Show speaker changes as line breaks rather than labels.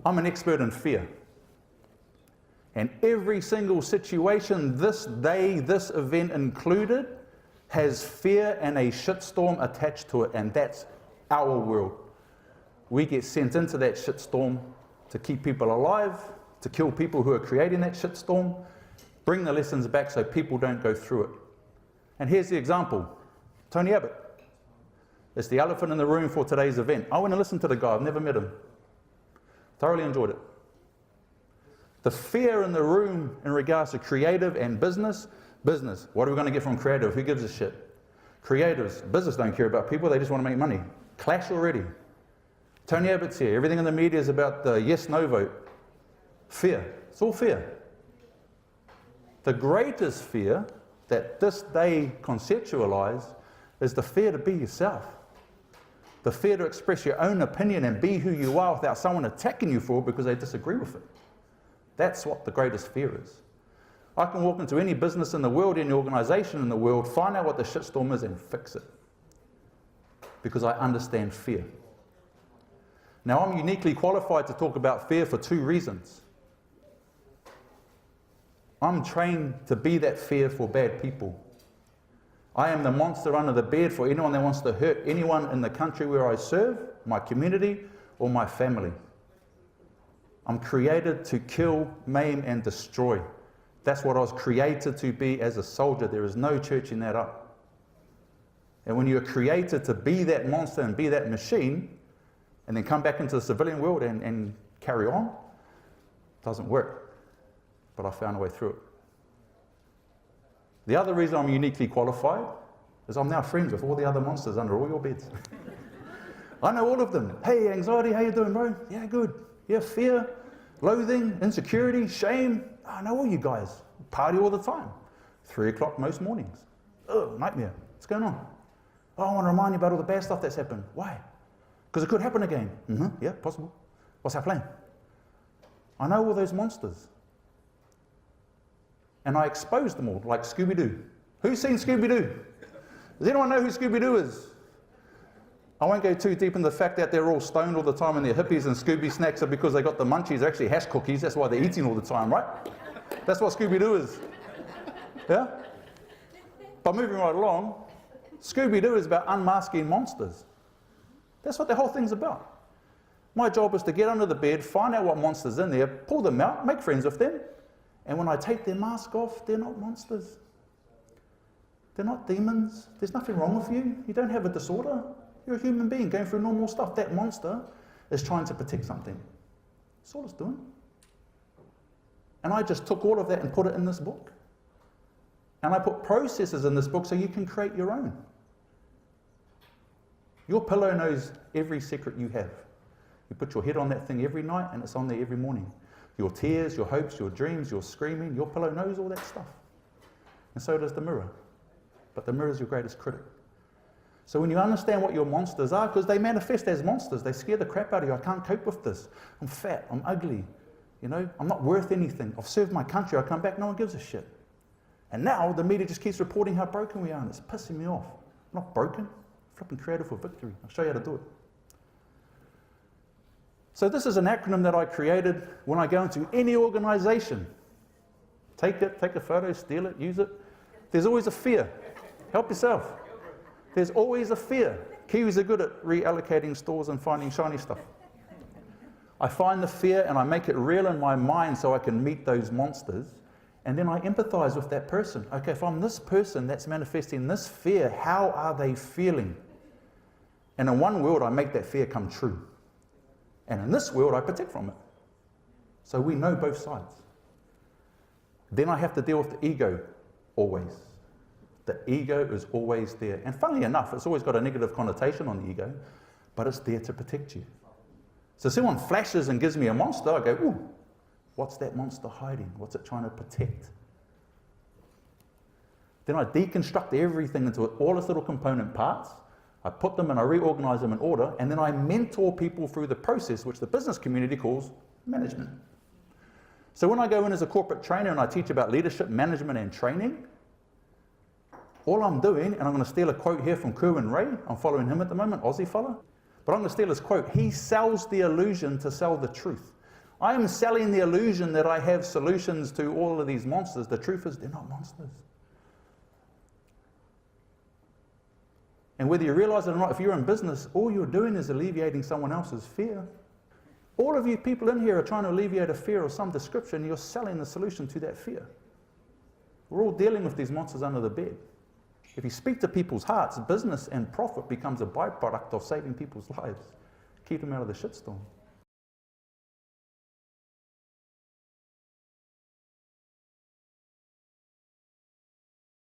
I'm an expert in fear. And every single situation, this day, this event included, has fear and a shitstorm attached to it, and that's our world. We get sent into that shitstorm to keep people alive, to kill people who are creating that shitstorm, bring the lessons back so people don't go through it. And here's the example. Tony Abbott. It's the elephant in the room for today's event. I went and listened to the guy. I've never met him. Thoroughly enjoyed it. The fear in the room in regards to creative and business. Business. What are we going to get from creative? Who gives a shit? Creatives. Business don't care about people. They just want to make money. Clash already. Tony Abbott's here. Everything in the media is about the yes-no vote. Fear. It's all fear. The greatest fear that this day conceptualize is the fear to be yourself. The fear to express your own opinion and be who you are without someone attacking you for it because they disagree with it. That's what the greatest fear is. I can walk into any business in the world, any organization in the world, find out what the shitstorm is and fix it. Because I understand fear. Now, I'm uniquely qualified to talk about fear for 2 reasons. I'm trained to be that fear for bad people. I am the monster under the bed for anyone that wants to hurt anyone in the country where I serve, my community, or my family. I'm created to kill, maim, and destroy. That's what I was created to be as a soldier. There is no churching that up. And when you're created to be that monster and be that machine, and then come back into the civilian world and carry on, it doesn't work. But I found a way through it. The other reason I'm uniquely qualified is I'm now friends with all the other monsters under all your beds. I know all of them. Hey, anxiety, how you doing, bro? Yeah, good. Yeah, fear, loathing, insecurity, shame. I know all you guys. Party all the time. 3 o'clock most mornings. Oh, nightmare. What's going on? Oh, I want to remind you about all the bad stuff that's happened. Why? Because it could happen again. Yeah, possible. What's our plan? I know all those monsters. And I exposed them all, like Scooby-Doo. Who's seen Scooby-Doo? Does anyone know who Scooby-Doo is? I won't go too deep into the fact that they're all stoned all the time and they're hippies and Scooby snacks are because they got the munchies. They're actually hash cookies. That's why they're eating all the time, right? That's what Scooby-Doo is. Yeah? But moving right along, Scooby-Doo is about unmasking monsters. That's what the whole thing's about. My job is to get under the bed, find out what monster's in there, pull them out, make friends with them, and when I take their mask off, they're not monsters. They're not demons. There's nothing wrong with you. You don't have a disorder. You're a human being going through normal stuff. That monster is trying to protect something. That's all it's doing. And I just took all of that and put it in this book. And I put processes in this book so you can create your own. Your pillow knows every secret you have. You put your head on that thing every night and it's on there every morning. Your tears, your hopes, your dreams, your screaming, your pillow knows all that stuff. And so does the mirror. But the mirror is your greatest critic. So when you understand what your monsters are, because they manifest as monsters, they scare the crap out of you. I can't cope with this. I'm fat, I'm ugly, you know, I'm not worth anything. I've served my country, I come back, no one gives a shit. And now the media just keeps reporting how broken we are, and it's pissing me off. I'm not broken, I'm flipping creative for victory. I'll show you how to do it. So this is an acronym that I created when I go into any organization. Take it, take a photo, steal it, use it. There's always a fear. Help yourself. There's always a fear. Kiwis are good at reallocating stores and finding shiny stuff. I find the fear and I make it real in my mind so I can meet those monsters, and then I empathize with that person. Okay, if I'm this person that's manifesting this fear, how are they feeling? And in one world, I make that fear come true. And in this world, I protect from it. So we know both sides. Then I have to deal with the ego, always. The ego is always there. And funnily enough, it's always got a negative connotation on the ego, but it's there to protect you. So someone flashes and gives me a monster, I go, ooh, what's that monster hiding? What's it trying to protect? Then I deconstruct everything into all its little component parts. I put them and I reorganize them in order, and then I mentor people through the process, which the business community calls management. So when I go in as a corporate trainer and I teach about leadership, management, and training, all I'm doing, and I'm going to steal a quote here from Kerwin Ray, I'm following him at the moment, Aussie fella, but I'm going to steal his quote. He sells the illusion to sell the truth. I am selling the illusion that I have solutions to all of these monsters. The truth is, they're not monsters. And whether you realize it or not, if you're in business, all you're doing is alleviating someone else's fear. All of you people in here are trying to alleviate a fear of some description. You're selling the solution to that fear. We're all dealing with these monsters under the bed. If you speak to people's hearts, business and profit becomes a byproduct of saving people's lives. Keep them out of the shitstorm.